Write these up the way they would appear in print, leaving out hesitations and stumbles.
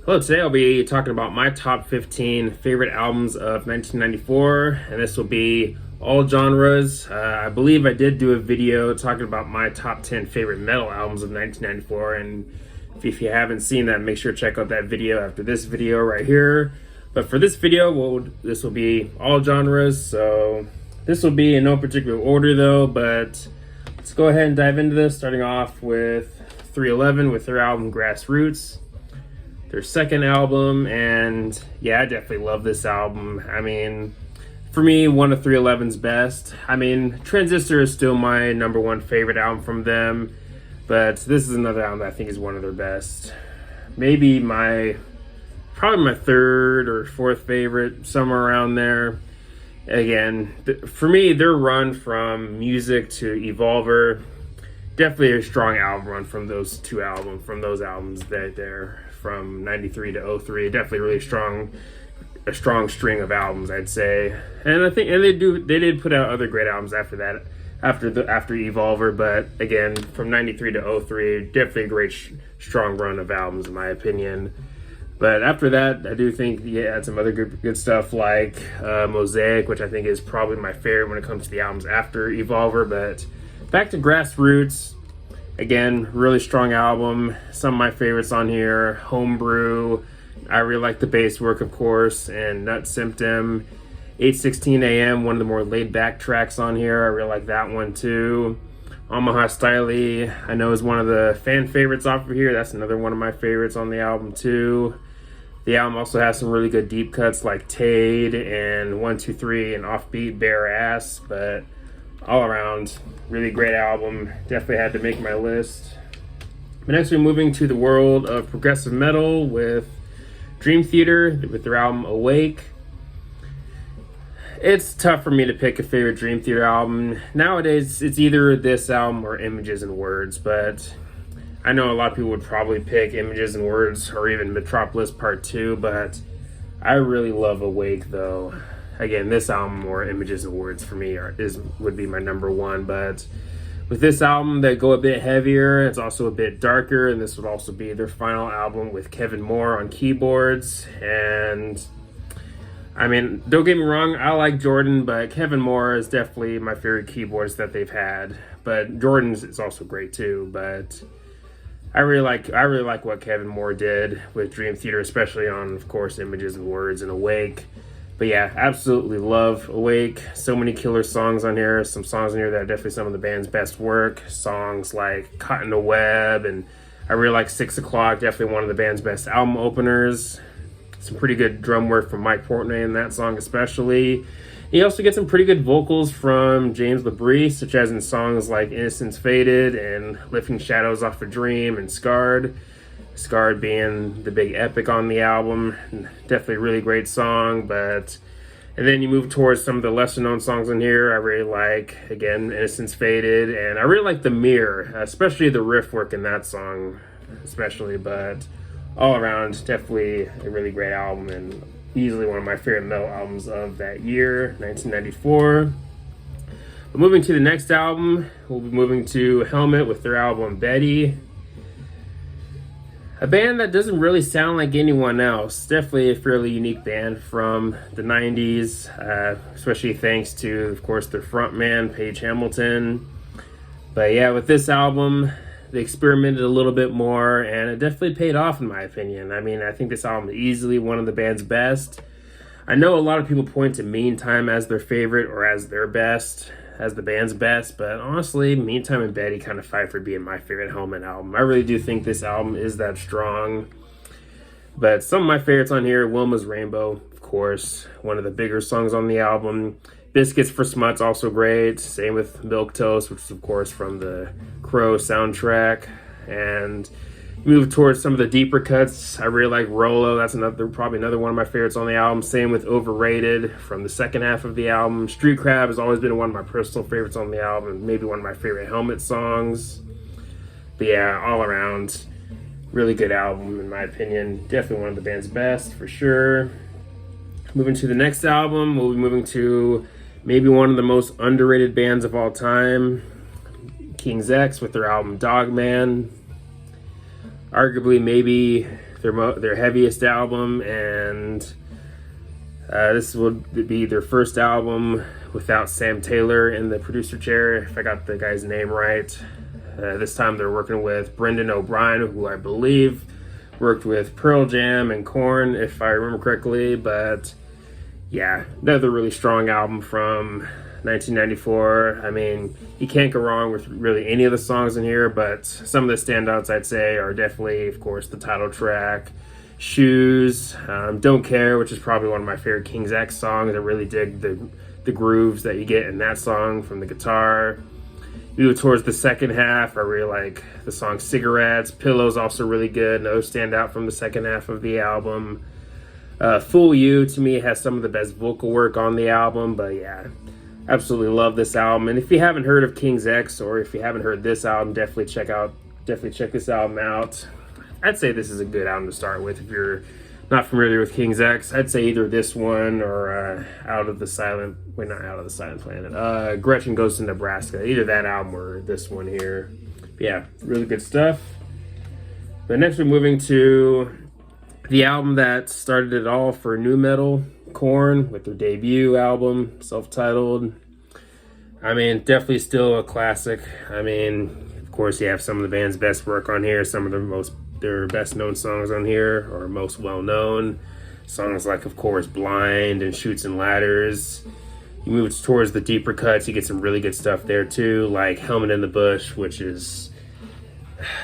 Hello, today I'll be talking about my top 15 favorite albums of 1994, and this will be all genres. I believe I did do a video talking about my top 10 favorite metal albums of 1994, and if you haven't seen that, make sure to check out that video after this video right here. But for this video, this will be all genres, so this will be in no particular order though, but let's go ahead and dive into this, starting off with 311 with their album Grassroots, their second album. And yeah, I definitely love this album. I mean, for me, one of 311's best. I mean, Transistor is still my number one favorite album from them, but this is another album that I think is one of their best. Maybe probably my third or fourth favorite, somewhere around there. Again, for me, their run from Music to Evolver, definitely a strong album run from those albums that they're from 93 to 03. Definitely really a strong string of albums, I'd say. And I think they did put out other great albums after that, after Evolver, but again, from 93 to 03, definitely a great strong run of albums in my opinion. But after that, I do think he had some other good stuff like Mosaic, which I think is probably my favorite when it comes to the albums after Evolver. But back to Grassroots, again, really strong album. Some of my favorites on here: Homebrew, I really like the bass work, of course, and Nut Symptom. 8:16 a.m., one of the more laid back tracks on here. I really like that one too. Omaha Styley, I know, is one of the fan favorites off of here. That's another one of my favorites on the album too. The album also has some really good deep cuts like Tade and 123 and Offbeat Bare Ass, but all around, really great album. Definitely had to make my list. But next we're moving to the world of progressive metal with Dream Theater with their album Awake. It's tough for me to pick a favorite Dream Theater album. Nowadays, it's either this album or Images and Words, but I know a lot of people would probably pick Images and Words or even Metropolis Part 2, but I really love Awake though. Again, this album or Images and Words for me would be my number one, but with this album, they go a bit heavier. It's also a bit darker, and this would also be their final album with Kevin Moore on keyboards. And I mean, don't get me wrong, I like Jordan, but Kevin Moore is definitely my favorite keyboardist that they've had. But Jordan's is also great too. But I really like what Kevin Moore did with Dream Theater, especially on, of course, Images and Words and Awake. But yeah, absolutely love Awake. So many killer songs on here. Some songs on here that are definitely some of the band's best work. Songs like Caught in the Web, and I really like 6 O'Clock, definitely one of the band's best album openers. Some pretty good drum work from Mike Portnoy in that song especially. You also get some pretty good vocals from James LaBrie, such as in songs like Innocence Faded and Lifting Shadows Off a Dream and Scarred. Scarred being the big epic on the album. Definitely a really great song, and then you move towards some of the lesser known songs on here. I really like, again, Innocence Faded, and I really like The Mirror, especially the riff work in that song especially, but all around, definitely a really great album and easily one of my favorite metal albums of that year, 1994. But moving to the next album, we'll be moving to Helmet with their album Betty. A band that doesn't really sound like anyone else. Definitely a fairly unique band from the 90s, especially thanks to, of course, their frontman, Page Hamilton. But yeah, with this album, they experimented a little bit more, and it definitely paid off in my opinion. I mean, I think this album is easily one of the band's best. I know a lot of people point to Meantime as their favorite or as their best, as the band's best, but honestly, Meantime and Betty kind of fight for being my favorite Helmet album. I really do think this album is that strong. But some of my favorites on here: Wilma's Rainbow, of course, one of the bigger songs on the album. Biscuits for Smuts, also great. Same with Milquetoast, which is, of course, from the Crow soundtrack. And move towards some of the deeper cuts. I really like Rolo. That's probably another one of my favorites on the album. Same with Overrated from the second half of the album. Street Crab has always been one of my personal favorites on the album, maybe one of my favorite Helmet songs. But yeah, all around, really good album in my opinion. Definitely one of the band's best for sure. Moving to the next album, we'll be moving to maybe one of the most underrated bands of all time, King's X with their album Dogman. Arguably maybe their heaviest album, and this would be their first album without Sam Taylor in the producer chair, if I got the guy's name right. This time they're working with Brendan O'Brien, who I believe worked with Pearl Jam and Korn, if I remember correctly. But yeah, another really strong album from 1994. I mean, you can't go wrong with really any of the songs in here, but some of the standouts I'd say are definitely, of course, the title track, Shoes, Don't Care, which is probably one of my favorite King's X songs. I really dig the grooves that you get in that song from the guitar. You move towards the second half, I really like the song Cigarettes. Pillow's also really good. Those stand out from the second half of the album. Fool You, to me, has some of the best vocal work on the album, but yeah, absolutely love this album. And if you haven't heard of King's X, or if you haven't heard this album, definitely check this album out. I'd say this is a good album to start with if you're not familiar with King's X. I'd say either this one or Not Out of the Silent Planet. Gretchen Goes to Nebraska. Either that album or this one here. But yeah, really good stuff. But next we're moving to the album that started it all for nu metal, Korn, with their debut album, self-titled. I mean, definitely still a classic. I mean, of course, you have some of the band's best work on here, some of their best known songs on here, or most well known. Songs like, of course, Blind and Chutes and Ladders. You move towards the deeper cuts, you get some really good stuff there too, like Helmet in the Bush, which is,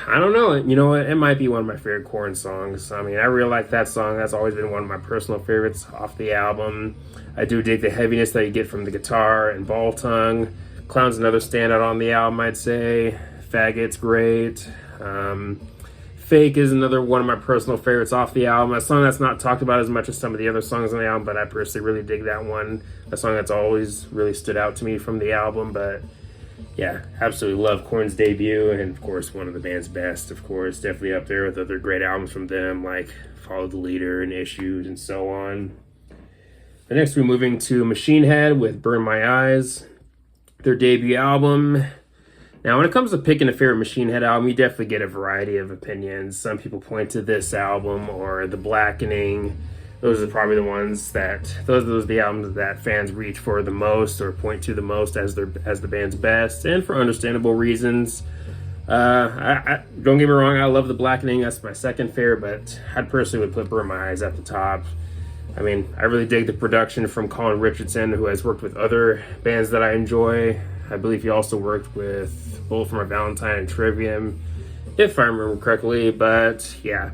I don't know, you know what, it might be one of my favorite Korn songs. I mean, I really like that song. That's always been one of my personal favorites off the album. I do dig the heaviness that you get from the guitar and Ball Tongue. Clown's another standout on the album, I'd say. Faggot's great. Fake is another one of my personal favorites off the album. A song that's not talked about as much as some of the other songs on the album, but I personally really dig that one. A song that's always really stood out to me from the album. But yeah, absolutely love Korn's debut, and of course one of the band's best, of course. Definitely up there with other great albums from them, like Follow the Leader and Issues and so on. But next we're moving to Machine Head with Burn My Eyes, their debut album. Now, when it comes to picking a favorite Machine Head album, you definitely get a variety of opinions. Some people point to this album or The Blackening. Those are probably those are the albums that fans reach for the most or point to the most as the band's best, and for understandable reasons. I don't get me wrong, I love The Blackening. That's my second favorite, but I personally would put Burn My Eyes at the top. I mean, I really dig the production from Colin Richardson, who has worked with other bands that I enjoy. I believe he also worked with Bullet for My Valentine and Trivium, if I remember correctly. But yeah,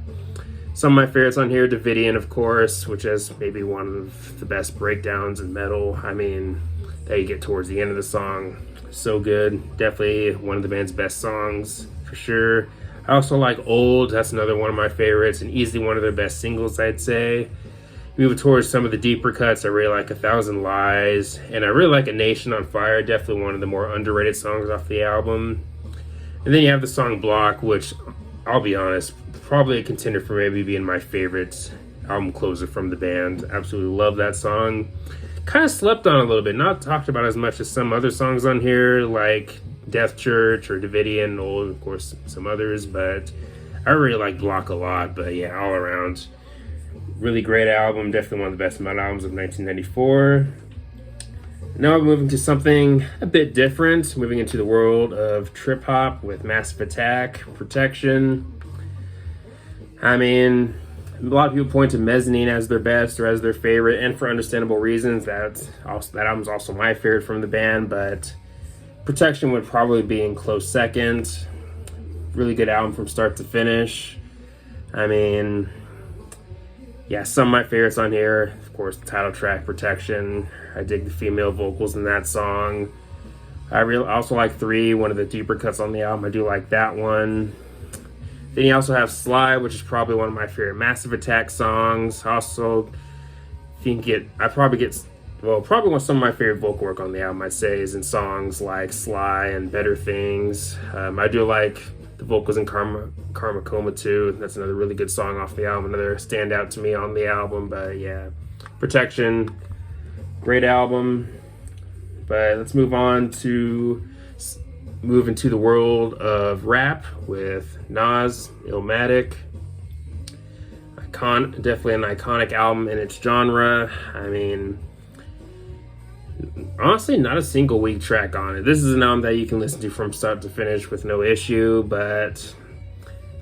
some of my favorites on here, Davidian, of course, which is maybe one of the best breakdowns in metal. I mean, that you get towards the end of the song. So good. Definitely one of the band's best songs, for sure. I also like Old. That's another one of my favorites, and easily one of their best singles, I'd say. Moving towards some of the deeper cuts, I really like 1,000 Lies, and I really like A Nation on Fire, definitely one of the more underrated songs off the album. And then you have the song Block, which, I'll be honest, probably a contender for maybe being my favorite album closer from the band. Absolutely love that song. Kind of slept on a little bit, not talked about as much as some other songs on here, like Death Church or Davidian, Old, of course, some others, but I really like Block a lot. But yeah, all around, really great album, definitely one of the best metal albums of 1994. Now we're moving to something a bit different, moving into the world of trip hop with Massive Attack, Protection. I mean, a lot of people point to Mezzanine as their best or as their favorite, and for understandable reasons. That album's also my favorite from the band, but Protection would probably be in close second. Really good album from start to finish. I mean, yeah, some of my favorites on here, of course, the title track, Protection. I dig the female vocals in that song. I also like 3, one of the deeper cuts on the album. I do like that one. Then you also have Sly, which is probably one of my favorite Massive Attack songs. Also, probably some of my favorite vocal work on the album, I'd say, is in songs like Sly and Better Things. I do like the vocals in Karma Coma too. That's another really good song off the album, another standout to me on the album. But yeah, Protection, great album. But let's move into the world of rap with Nas, Illmatic. definitely an iconic album in its genre. I mean, honestly, not a single weak track on it. This is an album that you can listen to from start to finish with no issue, but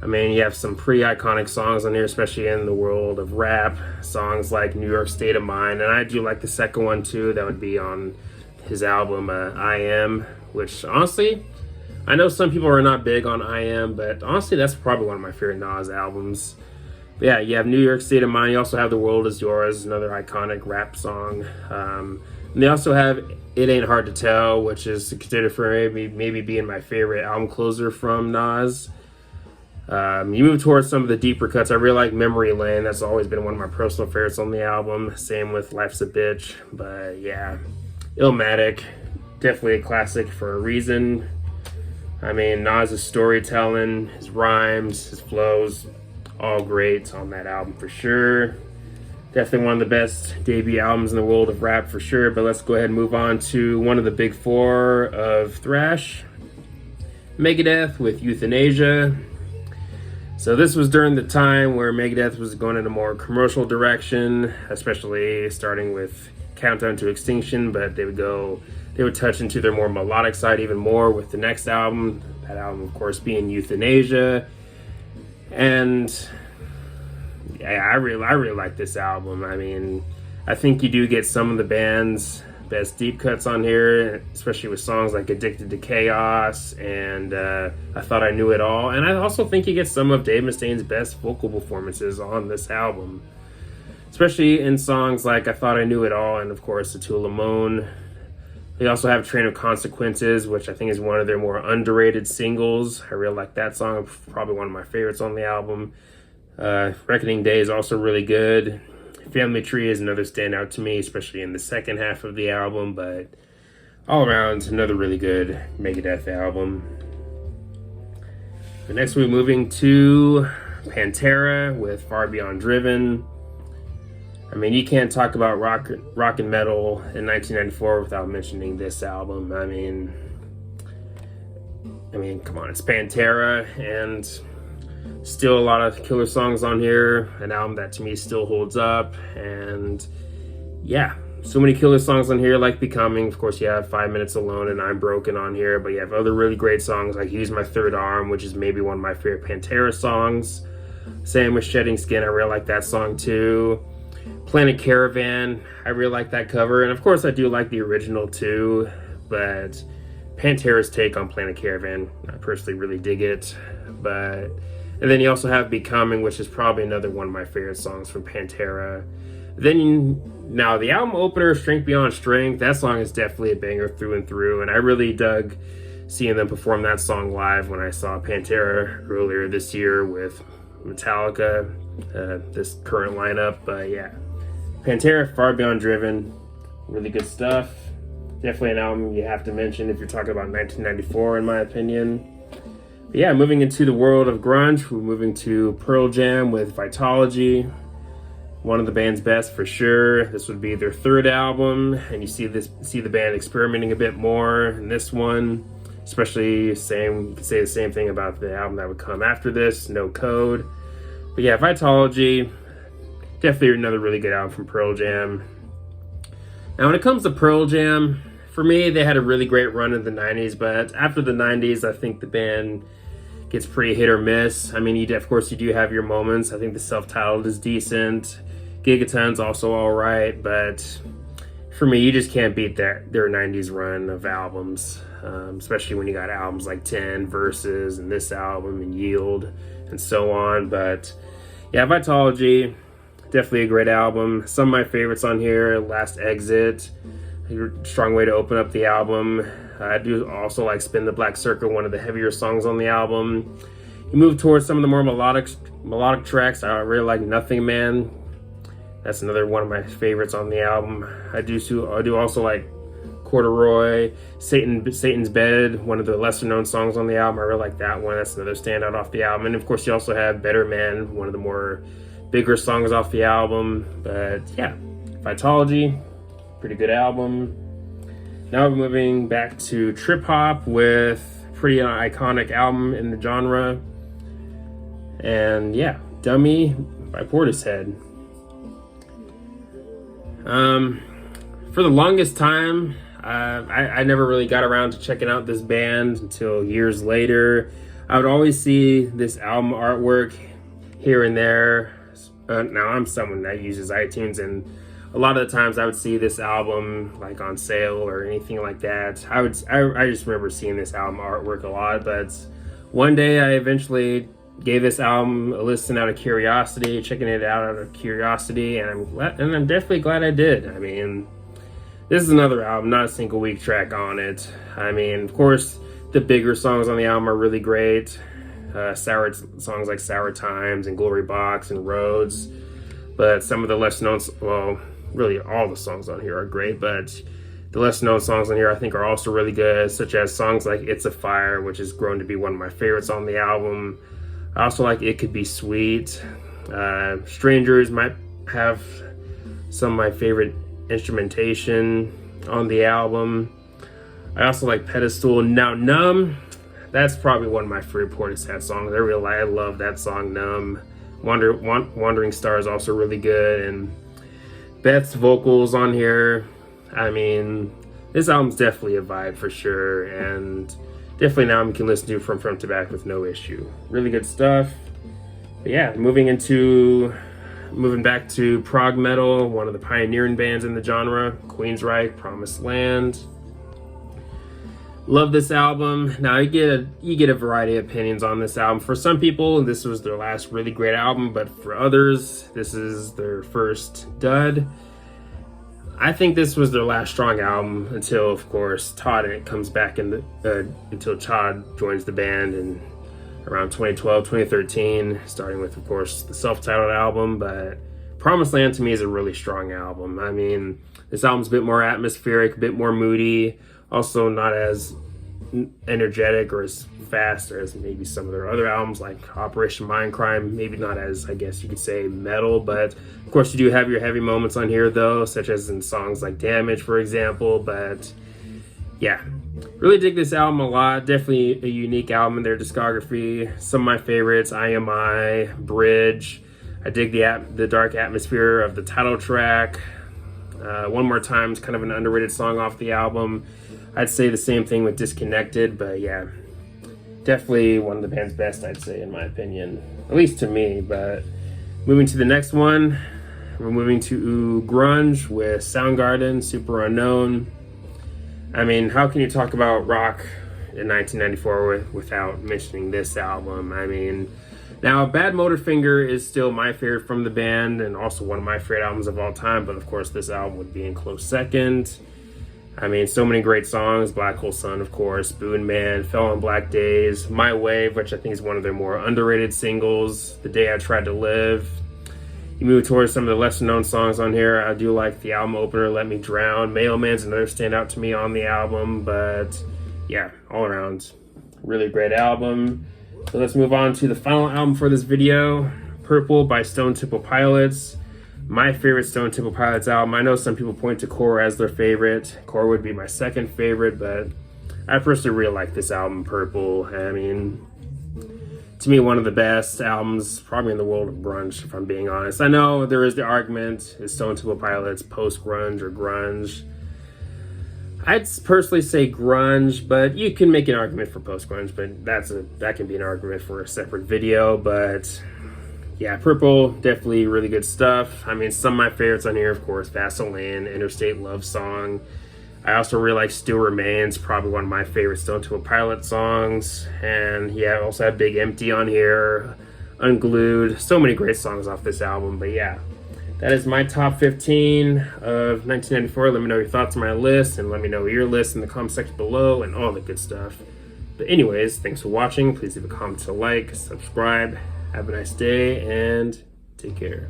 I mean, you have some pretty iconic songs on here, especially in the world of rap. Songs like New York State of Mind, and I do like the second one too. That would be on his album, I Am, which honestly, I know some people are not big on I Am, but honestly, that's probably one of my favorite Nas albums. But yeah, you have New York State of Mind. You also have The World Is Yours, another iconic rap song. And they also have It Ain't Hard to Tell, which is considered for maybe being my favorite album closer from Nas. You move towards some of the deeper cuts. I really like Memory Lane. That's always been one of my personal favorites on the album. Same with Life's a Bitch. But yeah, Illmatic, definitely a classic for a reason. I mean, Nas' storytelling, his rhymes, his flows, all great on that album for sure. Definitely one of the best debut albums in the world of rap for sure. But let's go ahead and move on to one of the big four of thrash, Megadeth with Euthanasia. So this was during the time where Megadeth was going in a more commercial direction, especially starting with Countdown to Extinction, but they would touch into their more melodic side even more with the next album. That album, of course, being Euthanasia. And yeah, I really like this album. I mean, I think you do get some of the band's best deep cuts on here, especially with songs like Addicted to Chaos and I Thought I Knew It All. And I also think you get some of Dave Mustaine's best vocal performances on this album, especially in songs like I Thought I Knew It All and, of course, The Tool of Moon. They also have Train of Consequences, which I think is one of their more underrated singles. I really like that song, probably one of my favorites on the album. Reckoning Day is also really good. Family Tree is another standout to me, especially in the second half of the album, but all around, another really good Megadeth album. The next we're moving to Pantera with Far Beyond Driven. I mean, you can't talk about rock and metal in 1994 without mentioning this album. I mean, come on, it's Pantera, and still a lot of killer songs on here. An album that to me still holds up, and yeah, so many killer songs on here, like Becoming. Of course, you have 5 Minutes Alone and I'm Broken on here, but you have other really great songs like Use My Third Arm, which is maybe one of my favorite Pantera songs. Same with Shedding Skin, I really like that song too. Planet Caravan, I really like that cover, and of course I do like the original too, but Pantera's take on Planet Caravan, I personally really dig it. And then you also have Becoming, which is probably another one of my favorite songs from Pantera. Now the album opener, Strength Beyond Strength, that song is definitely a banger through and through, and I really dug seeing them perform that song live when I saw Pantera earlier this year with Metallica, this current lineup. But yeah, Pantera, Far Beyond Driven, really good stuff. Definitely an album you have to mention if you're talking about 1994, in my opinion. But yeah, moving into the world of grunge, we're moving to Pearl Jam with Vitalogy, one of the band's best for sure. This would be their third album, and you see the band experimenting a bit more in this one. Especially you could say the same thing about the album that would come after this, No Code. But yeah, Vitalogy, definitely another really good album from Pearl Jam. Now when it comes to Pearl Jam, for me, they had a really great run in the 90s, but after the 90s, I think the band gets pretty hit or miss. I mean, of course, you do have your moments. I think the self-titled is decent. Gigaton's also all right, but for me, you just can't beat their 90s run of albums, especially when you got albums like 10, Versus, and this album, and Yield, and so on. But yeah, Vitalogy, definitely a great album. Some of my favorites on here, Last Exit, a strong way to open up the album. I do also like Spin the Black Circle, one of the heavier songs on the album. You move towards some of the more melodic tracks. I really like Nothing Man. That's another one of my favorites on the album. I do also like Corduroy, Satan's Bed, one of the lesser known songs on the album. I really like that one. That's another standout off the album. And of course you also have Better Man, one of the more bigger songs off the album. But yeah, Vitalogy, pretty good album. Now we're moving back to Trip Hop with pretty iconic album in the genre. And yeah, Dummy, by Portishead. For the longest time, I never really got around to checking out this band until years later. I would always see this album artwork here and there. Now I'm someone that uses iTunes, and a lot of the times I would see this album like on sale or anything like that. I just remember seeing this album artwork a lot, but one day I eventually gave this album a listen out of curiosity, checking it out of curiosity, and I'm definitely glad I did. I mean, this is another album, not a single weak track on it. I mean, of course, the bigger songs on the album are really great. Songs like Sour Times and Glory Box and Roads. But some of the less known, well, really all the songs on here are great, but the less known songs on here I think are also really good, such as songs like It's a Fire, which has grown to be one of my favorites on the album. I also like It Could Be Sweet. Strangers might have some of my favorite instrumentation on the album. I also like Pedestal. Now Numb, that's probably one of my favorite Portishead songs. I love that song, Numb. Wandering Star is also really good, and Beth's vocals on here. I mean, this album's definitely a vibe for sure, and definitely now you can listen to from front to back with no issue. Really good stuff. But yeah, moving back to prog metal, one of the pioneering bands in the genre, Queensryche, Promised Land. Love this album. Now you get a variety of opinions on this album. For some people, this was their last really great album, but for others, this is their first dud. I think this was their last strong album until, of course, Todd comes back until Todd joins the band in around 2012, 2013, starting with, of course, the self-titled album. But Promised Land to me is a really strong album. I mean, this album's a bit more atmospheric, a bit more moody, also not as energetic or as fast as maybe some of their other albums like Operation Mindcrime. Maybe not as, I guess you could say, metal, but of course you do have your heavy moments on here though, such as in songs like Damage, for example. But yeah, really dig this album a lot. Definitely a unique album in their discography. Some of my favorites: I Am I, Bridge. I dig the dark atmosphere of the title track. One More Time is kind of an underrated song off the album. I'd say the same thing with Disconnected, but yeah, definitely one of the band's best, I'd say, in my opinion, at least to me. But moving to the next one, we're moving to grunge with Soundgarden, Super Unknown. I mean, how can you talk about rock in 1994 without mentioning this album? I mean, now Bad Motorfinger is still my favorite from the band and also one of my favorite albums of all time, but of course this album would be in close second. I mean, so many great songs: Black Hole Sun, of course, Boon Man, Fell on Black Days, My Wave, which I think is one of their more underrated singles, The Day I Tried to Live. You move towards some of the lesser known songs on here. I do like the album opener, Let Me Drown. Mailman's another standout to me on the album, but yeah, all around, really great album. So let's move on to the final album for this video, Purple by Stone Temple Pilots. My favorite Stone Temple Pilots album. I know some people point to Core as their favorite. Core would be my second favorite, but I personally really like this album, Purple. I mean, to me, one of the best albums probably in the world of grunge, if I'm being honest. I know there is the argument, is Stone Temple Pilots post-grunge or grunge? I'd personally say grunge, but you can make an argument for post-grunge, but that can be an argument for a separate video. But yeah, Purple, definitely really good stuff. I mean, some of my favorites on here, of course, Vaseline, Interstate Love Song. I also really like Still Remains, probably one of my favorite Stone Temple Pilots songs. And yeah, I also have Big Empty on here, Unglued. So many great songs off this album, but yeah. That is my top 15 of 1994. Let me know your thoughts on my list, and let me know your list in the comment section below and all the good stuff. But anyways, thanks for watching. Please leave a comment, a like, subscribe. Have a nice day, and take care.